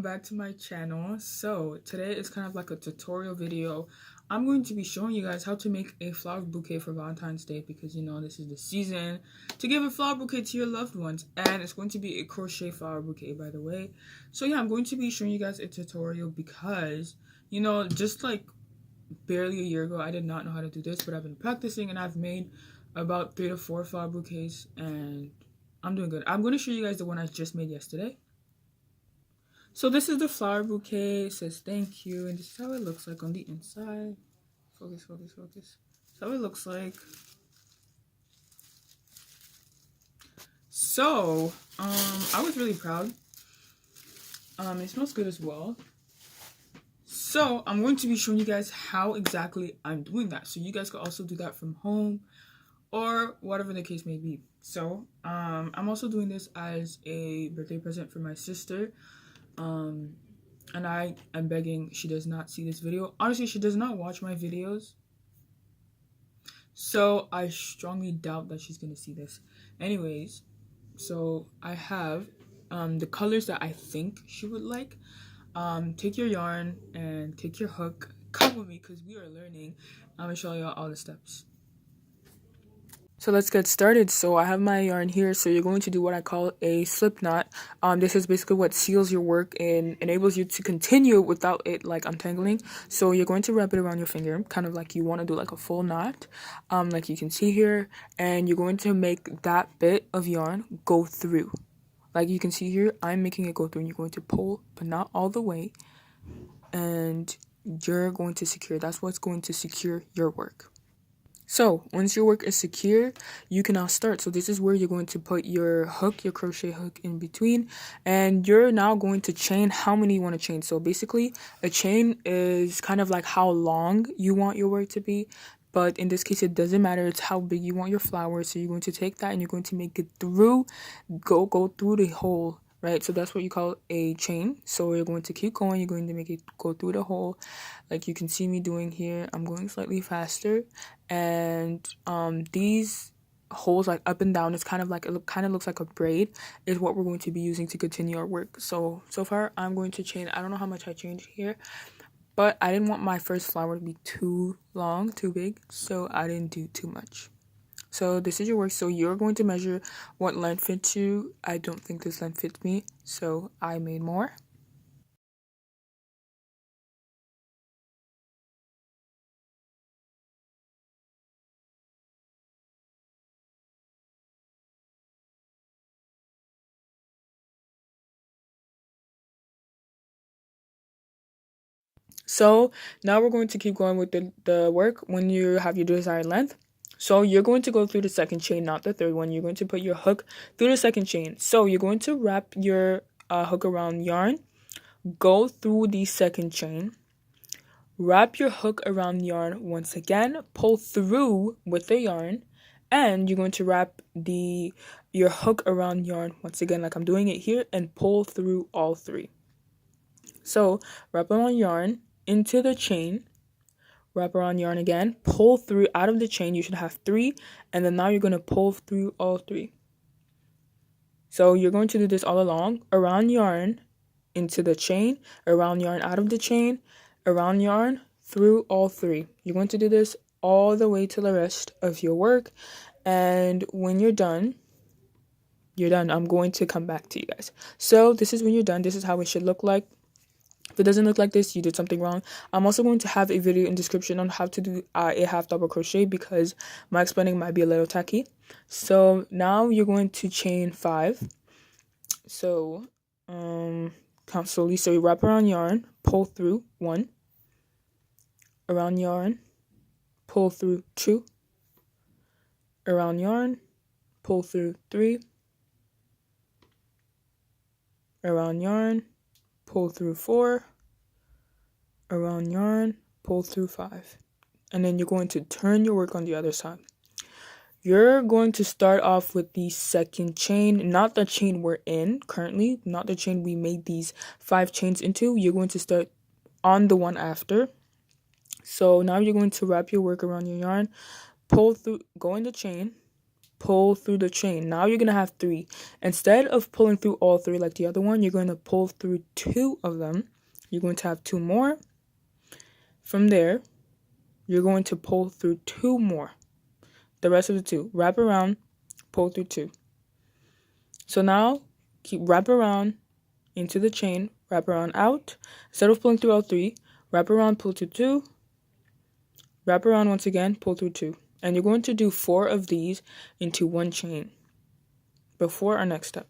back to my channel. So today is kind of like a tutorial video. I'm going to be showing you guys how to make a flower bouquet for Valentine's Day, because you know this is the season to give a flower bouquet to your loved ones, and it's going to be a crochet flower bouquet, by the way. So yeah, I'm going to be showing you guys a tutorial because you know, just like barely a year ago I did not know how to do this, but I've been practicing and I've made about 3 to 4 flower bouquets and I'm doing good. I'm going to show you guys the one I just made yesterday. So this is the flower bouquet. It says thank you, and this is how it looks like on the inside. Focus, focus, focus. That's how it looks like. So, I was really proud. It smells good as well. So I'm going to be showing you guys how exactly I'm doing that, so you guys can also do that from home or whatever the case may be. So I'm also doing this as a birthday present for my sister. And I am begging she does not see this video. Honestly, she does not watch my videos, so I strongly doubt that she's gonna see this. Anyways, so I have the colors that I think she would like. Take your yarn and take your hook. Come with me because we are learning. I'm gonna show you all the steps. So let's get started. So I have my yarn here. So you're going to do what I call a slip knot. This is basically what seals your work and enables you to continue without it like untangling. So you're going to wrap it around your finger, kind of like you want to do like a full knot, like you can see here. And you're going to make that bit of yarn go through. Like you can see here, I'm making it go through, and you're going to pull, but not all the way. And you're going to secure. That's what's going to secure your work. So once your work is secure, you can now start. So this is where you're going to put your hook, your crochet hook in between, and you're now going to chain how many you want to chain. So basically a chain is kind of like how long you want your work to be, but in this case it doesn't matter. It's how big you want your flower. So you're going to take that and you're going to make it through, go through the hole. Right, so that's what you call a chain. So you're going to keep going, you're going to make it go through the hole like you can see me doing here. I'm going slightly faster, and these holes like up and down, it's kind of like, it kind of looks like a braid, is what we're going to be using to continue our work. So far I'm going to chain, I don't know how much I changed here, but I didn't want my first flower to be too long, too big, so I didn't do too much. So this is your work. So you're going to measure what length fits you. I don't think this length fits me, so I made more. So now we're going to keep going with the work when you have your desired length. So you're going to go through the second chain, not the third one. You're going to put your hook through the second chain. So you're going to wrap your hook around yarn, go through the second chain, wrap your hook around yarn once again, pull through with the yarn, and you're going to wrap your hook around yarn once again like I'm doing it here, and pull through all three. So wrap around yarn into the chain, wrap around yarn again, pull through out of the chain. You should have 3, and then now you're going to pull through all 3. So you're going to do this all along, around yarn into the chain, around yarn out of the chain, around yarn through all 3. You're going to do this all the way to the rest of your work, and when you're done, I'm going to come back to you guys. So this is when you're done. This is how it should look like. If it doesn't look like this, you did something wrong. I'm also going to have a video in description on how to do a half double crochet, because my explaining might be a little tacky. So now you're going to chain 5. So count slowly. So you wrap around yarn, pull through 1, around yarn, pull through 2, around yarn, pull through 3, around yarn, pull through 4, around yarn, pull through 5, and then you're going to turn your work on the other side. You're going to start off with the second chain, not the chain we're in currently, not the chain we made these 5 chains into. You're going to start on the one after. So now you're going to wrap your work around your yarn, pull through, go in the chain, pull through the chain. Now you're going to have 3. Instead of pulling through all 3 like the other one, you're going to pull through 2 of them. You're going to have 2 more. From there, you're going to pull through 2 more. The rest of the 2. Wrap around, pull through 2. So now, keep wrap around into the chain, wrap around out. Instead of pulling through all 3, wrap around, pull through 2. Wrap around once again, pull through 2. And you're going to do 4 of these into one chain before our next step.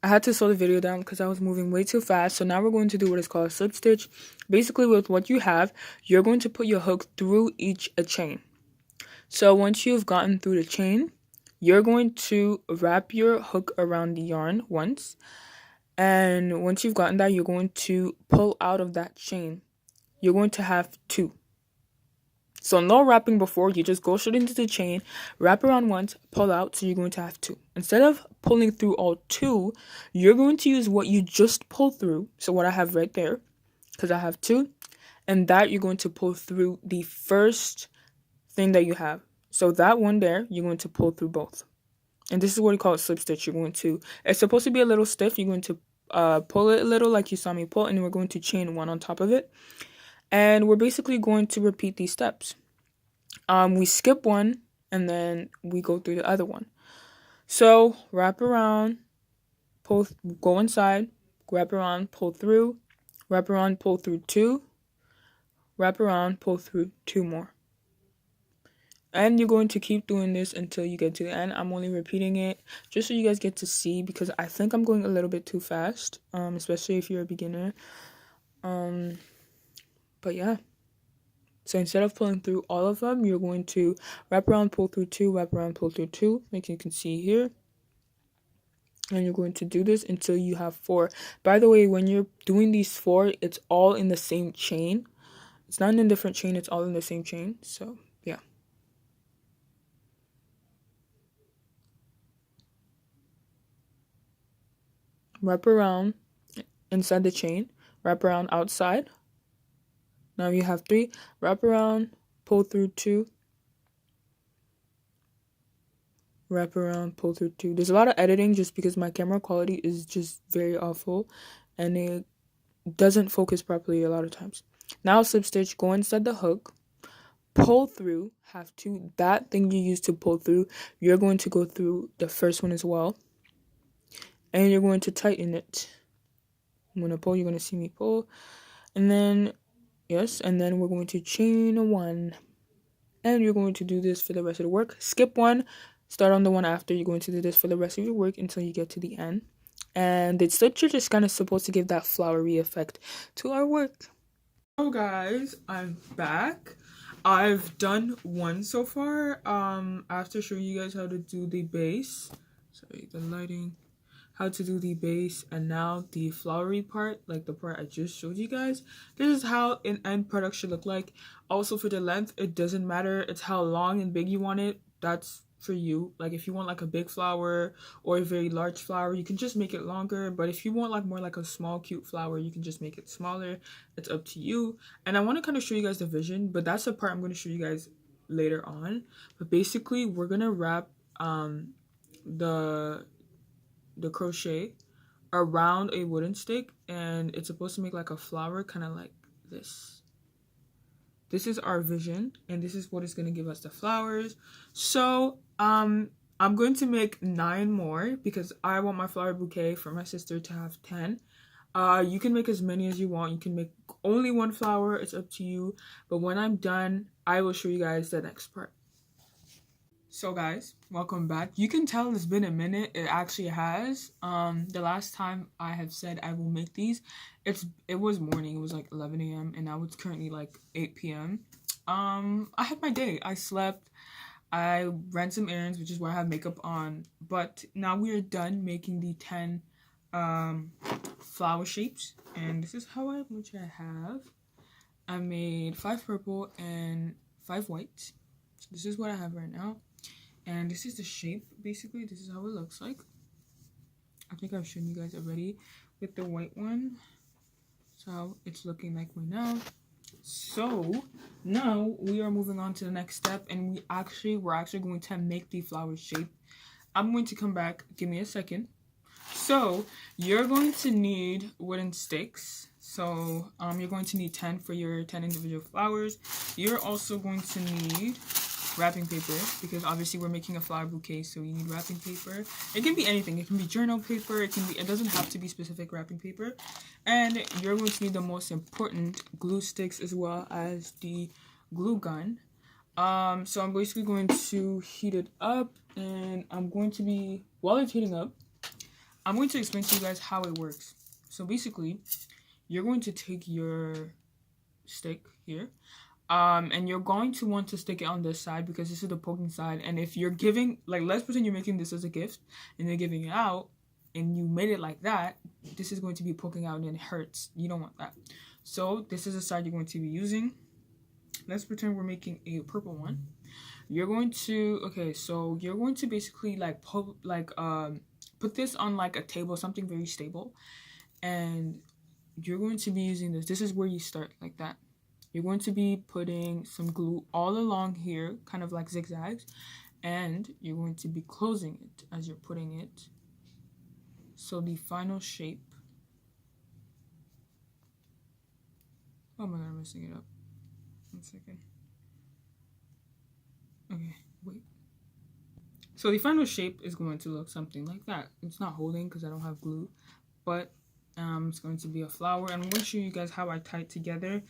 I had to slow the video down because I was moving way too fast. So now we're going to do what is called a slip stitch. Basically, with what you have, you're going to put your hook through each chain. So once you've gotten through the chain, you're going to wrap your hook around the yarn once. And once you've gotten that, you're going to pull out of that chain. You're going to have 2. So no wrapping before, you just go straight into the chain, wrap around once, pull out, so you're going to have 2. Instead of pulling through all 2, you're going to use what you just pulled through, so what I have right there, because I have 2, and that you're going to pull through the first thing that you have. So that one there, you're going to pull through both. And this is what we call a slip stitch. You're going to, it's supposed to be a little stiff, you're going to pull it a little like you saw me pull, and we're going to chain 1 on top of it. And we're basically going to repeat these steps. We skip one, and then we go through the other one. So, wrap around, pull, go inside, wrap around, pull through, wrap around, pull through 2, wrap around, pull through 2 more. And you're going to keep doing this until you get to the end. I'm only repeating it just so you guys get to see, because I think I'm going a little bit too fast, especially if you're a beginner. But yeah. So instead of pulling through all of them, you're going to wrap around, pull through 2, wrap around, pull through 2, like you can see here. And you're going to do this until you have 4. By the way, when you're doing these 4, it's all in the same chain. It's not in a different chain, it's all in the same chain. So, yeah. Wrap around inside the chain, wrap around outside. Now you have 3, wrap around, pull through 2, wrap around, pull through 2. There's a lot of editing just because my camera quality is just very awful and it doesn't focus properly a lot of times. Now slip stitch, go inside the hook, pull through, have 2. That thing you used to pull through, you're going to go through the first one as well. And you're going to tighten it. I'm going to pull, you're going to see me pull. And then, yes, and then we're going to chain 1. And you're going to do this for the rest of the work. Skip 1, start on the one after. You're going to do this for the rest of your work until you get to the end. And the stitch is just kind of supposed to give that flowery effect to our work. So guys, I'm back. I've done 1 so far. After showing you guys how to do the base. Sorry, the lighting. How to do the base, and now the flowery part, like the part I just showed you guys. This is how an end product should look like. Also for the length, it doesn't matter. It's how long and big you want it. That's for you. Like if you want like a big flower or a very large flower, you can just make it longer. But if you want like more like a small cute flower, you can just make it smaller. It's up to you. And I want to kind of show you guys the vision, but that's the part I'm going to show you guys later on. But basically we're going to wrap the crochet around a wooden stick, and it's supposed to make like a flower, kind of like this. This is our vision, and this is what is going to give us the flowers. So I'm going to make 9 more because I want my flower bouquet for my sister to have 10. You can make as many as you want. You can make only 1 flower, it's up to you. But when I'm done, I will show you guys the next part. So guys, welcome back. You can tell it's been a minute. It actually has. The last time I have said I will make these, it was morning. It was like 11 a.m. and now it's currently like 8 p.m. I had my day. I slept. I ran some errands, which is why I have makeup on. But now we are done making the 10 flower shapes, and this is how much I have. I made 5 purple and 5 white. So this is what I have right now. And this is the shape. Basically, this is how it looks like. I think I've shown you guys already with the white one. So it's looking like right now. So now we are moving on to the next step, and we're actually going to make the flower shape. I'm going to come back. Give me a second. So you're going to need wooden sticks. So you're going to need 10 for your 10 individual flowers. You're also going to need wrapping paper, because obviously we're making a flower bouquet, so you need wrapping paper. It can be anything. It can be journal paper. It doesn't have to be specific wrapping paper. And you're going to need the most important glue sticks, as well as the glue gun. So I'm basically going to heat it up, and while it's heating up, I'm going to explain to you guys how it works. So basically, you're going to take your stick here, and you're going to want to stick it on this side, because this is the poking side. And if you're giving, like, let's pretend you're making this as a gift and you're giving it out, and you made it like that, this is going to be poking out and it hurts. You don't want that. So this is the side you're going to be using. Let's pretend we're making a purple one. You're going to basically put this on like a table, something very stable, and you're going to be using this. This is where you start, like that. You're going to be putting some glue all along here, kind of like zigzags, and you're going to be closing it as you're putting it. So the final shape. Oh my god, I'm messing it up. 1 second. Okay, wait. So the final shape is going to look something like that. It's not holding because I don't have glue, but it's going to be a flower. And I'm going to show you guys how I tie it together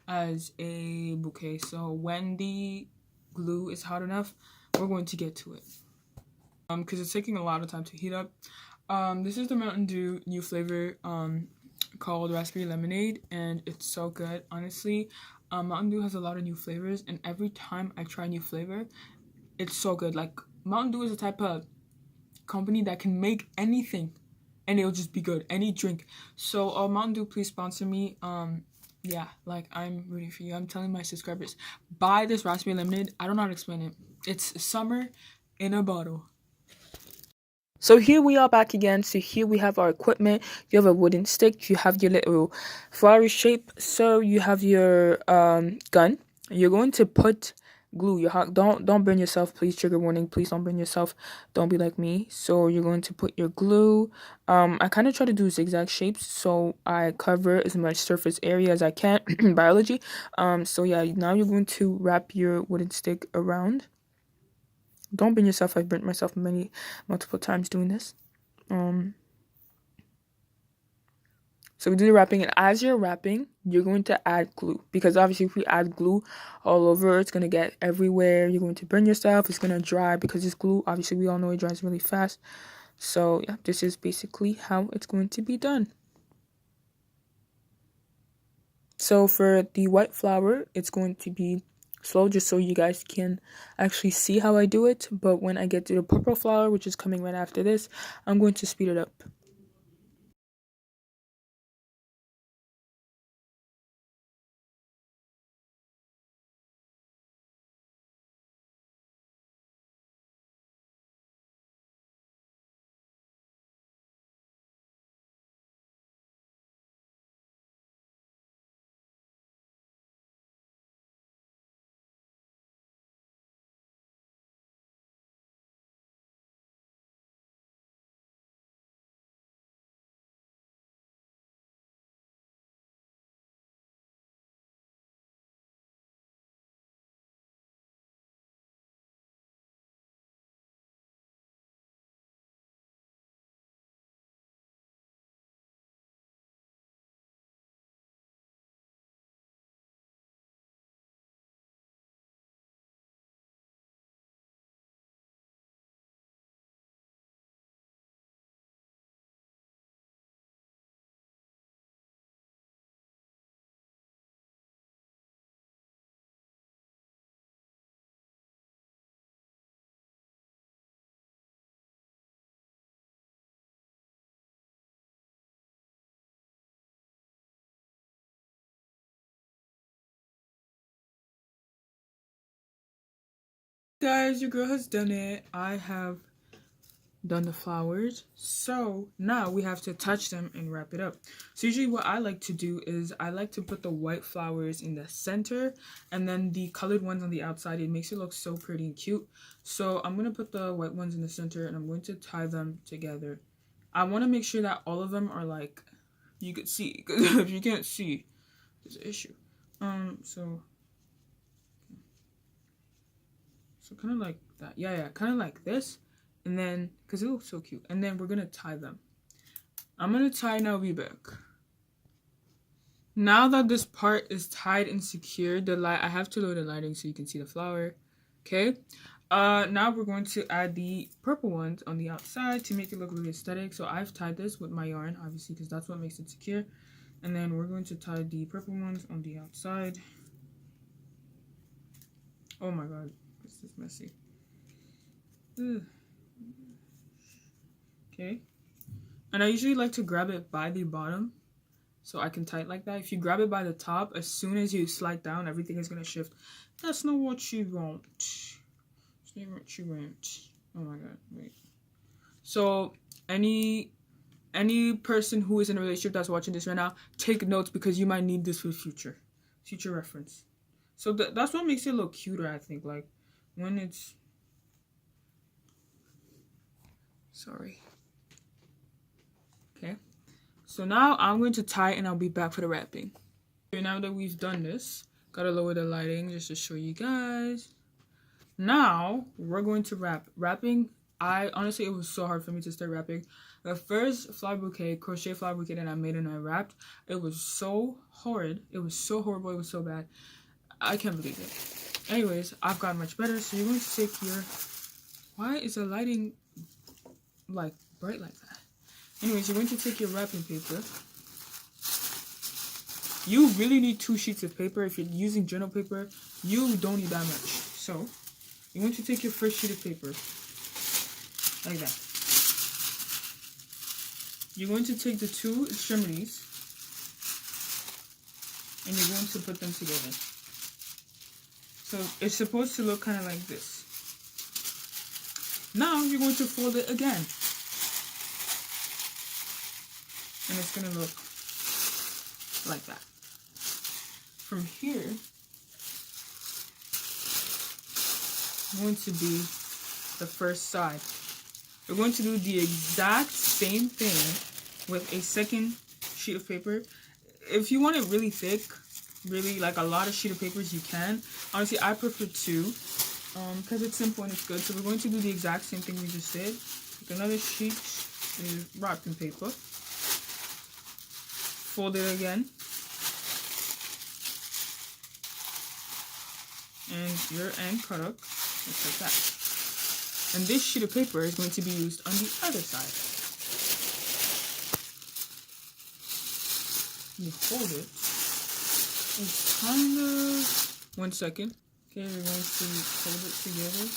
as a bouquet. So when the glue is hot enough, we're going to get to it. Because it's taking a lot of time to heat up. This is the Mountain Dew new flavor called Raspberry Lemonade, and it's so good, honestly. Mountain Dew has a lot of new flavors, and every time I try a new flavor, it's so good. Like, Mountain Dew is a type of company that can make anything and it'll just be good, any drink. So Mountain Dew, please sponsor me. Yeah, like, I'm rooting for you. I'm telling my subscribers, buy this raspberry lemonade. I don't know how to explain it. It's summer in a bottle. So here we are back again. So here we have our equipment. You have a wooden stick. You have your little flower shape. So you have your gun. You're going to put glue. Don't burn yourself, please. Trigger warning. Please don't burn yourself. Don't be like me. So you're going to put your glue. I kind of try to do zigzag shapes, so I cover as much surface area as I can. Biology. So yeah, now you're going to wrap your wooden stick around. Don't burn yourself. I've burnt myself multiple times doing this. So we do the wrapping, and as you're wrapping, you're going to add glue, because obviously if we add glue all over, it's going to get everywhere. You're going to burn yourself. It's going to dry, because this glue, obviously we all know it dries really fast. So yeah, this is basically how it's going to be done. So for the white flower, it's going to be slow, just so you guys can actually see how I do it. But when I get to the purple flower, which is coming right after this, I'm going to speed it up. Guys, your girl has done it. I have done the flowers, so now we have to attach them and wrap it up. So usually what I like to do is I like to put the white flowers in the center and then the colored ones on the outside. It makes it look so pretty and cute. So I'm gonna put the white ones in the center and I'm going to tie them together. I want to make sure that all of them are like you could see, because if you can't see, there's an issue. So kind of like that. Yeah, kind of like this. And then, because it looks so cute. And then we're going to tie them. I'm going to tie and I'll be back. Now that this part is tied and secured, I have to lower the lighting so you can see the flower. Okay. Now we're going to add the purple ones on the outside to make it look really aesthetic. So I've tied this with my yarn, obviously, because that's what makes it secure. And then we're going to tie the purple ones on the outside. Oh my god, this is messy. Ugh. Okay. And I usually like to grab it by the bottom so I can tie it like that. If you grab it by the top, as soon as you slide down, everything is going to shift. That's not what you want. That's not what you want. Oh my god, wait. So, any person who is in a relationship that's watching this right now, take notes because you might need this for future reference. So that's what makes it look cuter, I think. Like, when it's... Sorry. Okay. So now I'm going to tie and I'll be back for the wrapping. Okay, now that we've done this, gotta lower the lighting just to show you guys. Now, we're going to wrap. Wrapping, honestly, it was so hard for me to start wrapping. The first flower bouquet, crochet flower bouquet that I made and I wrapped, it was so horrid. It was so horrible. It was so bad. I can't believe it. Anyways, I've gotten much better. So you're going to take your... Why is the lighting like bright like that? Anyways, you're going to take your wrapping paper. You really need 2 sheets of paper. If you're using journal paper, you don't need that much. So you're going to take your first sheet of paper like that. You're going to take the 2 extremities and you're going to put them together. So it's supposed to look kind of like this. Now you're going to fold it again. And it's going to look like that. From here, going to be the first side. We're going to do the exact same thing with a second sheet of paper. If you want it really thick, really like a lot of sheet of papers, you can. Honestly, I prefer 2 because it's simple and it's good. So we're going to do the exact same thing we just did. Take another sheet of wrapping paper. Fold it again. And your end cut up just like that. And this sheet of paper is going to be used on the other side. You fold it. It's kind of... 1 second. Okay, we're going to hold it together.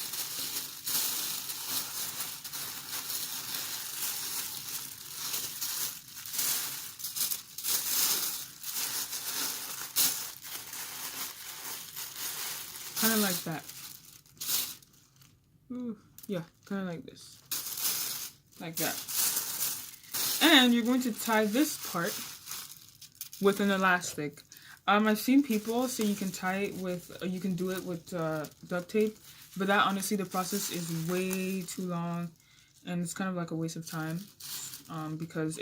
Kind of like that. Ooh, yeah, kind of like this. Like that. And you're going to tie this part with an elastic. I've seen people say you can tie it with, you can do it with duct tape, but that honestly, the process is way too long and it's kind of like a waste of time because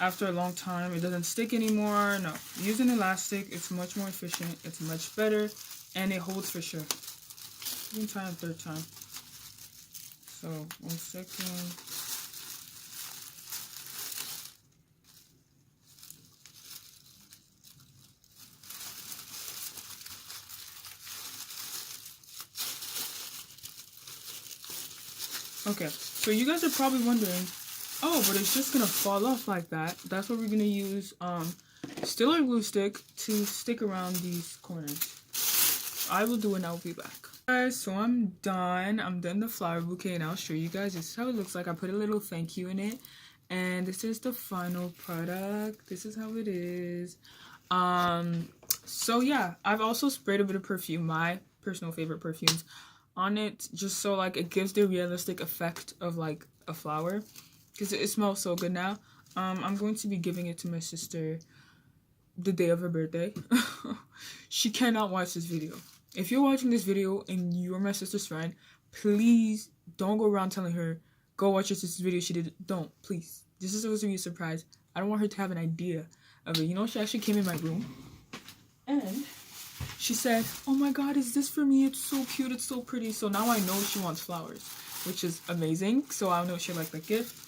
after a long time, it doesn't stick anymore. No, use an elastic. It's much more efficient. It's much better and it holds for sure. You can tie it a 3rd time. So 1 second. Okay, so you guys are probably wondering, oh, but it's just gonna fall off like that. That's what we're gonna use Stiller glue stick to stick around these corners. I will do it and I'll be back. Guys, so I'm done the flower bouquet and I'll show you guys. This is how it looks like. I put a little thank you in it and this is the final product. This is how it is. So yeah, I've also sprayed a bit of perfume, my personal favorite perfumes, on it, just so like it gives the realistic effect of like a flower, because it smells so good now. I'm going to be giving it to my sister the day of her birthday. She cannot watch this video. If you're watching this video and you're my sister's friend, please don't go around telling her, go watch your sister's video. She did it. Don't, please. This is supposed to be a surprise. I don't want her to have an idea of it. You know, she actually came in my room and she said, oh my god, is this for me? It's so cute, it's so pretty. So now I know she wants flowers, which is amazing. So I know she'll like that gift.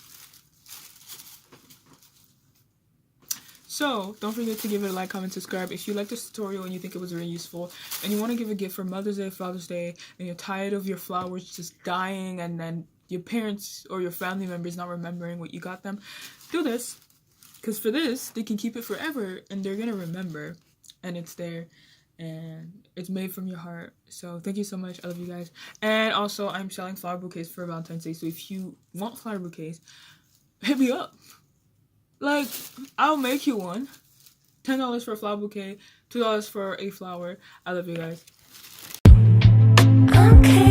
So don't forget to give it a like, comment, subscribe. If you like this tutorial and you think it was really useful and you want to give a gift for Mother's Day, Father's Day, and you're tired of your flowers just dying and then your parents or your family members not remembering what you got them, do this. Because for this, they can keep it forever and they're going to remember, and it's there and it's made from your heart. So thank you so much. I love you guys. And also, I'm selling flower bouquets for Valentine's Day. So if you want flower bouquets, hit me up. Like, I'll make you one. $10 for a flower bouquet, $2 for a flower. I love you guys. Okay.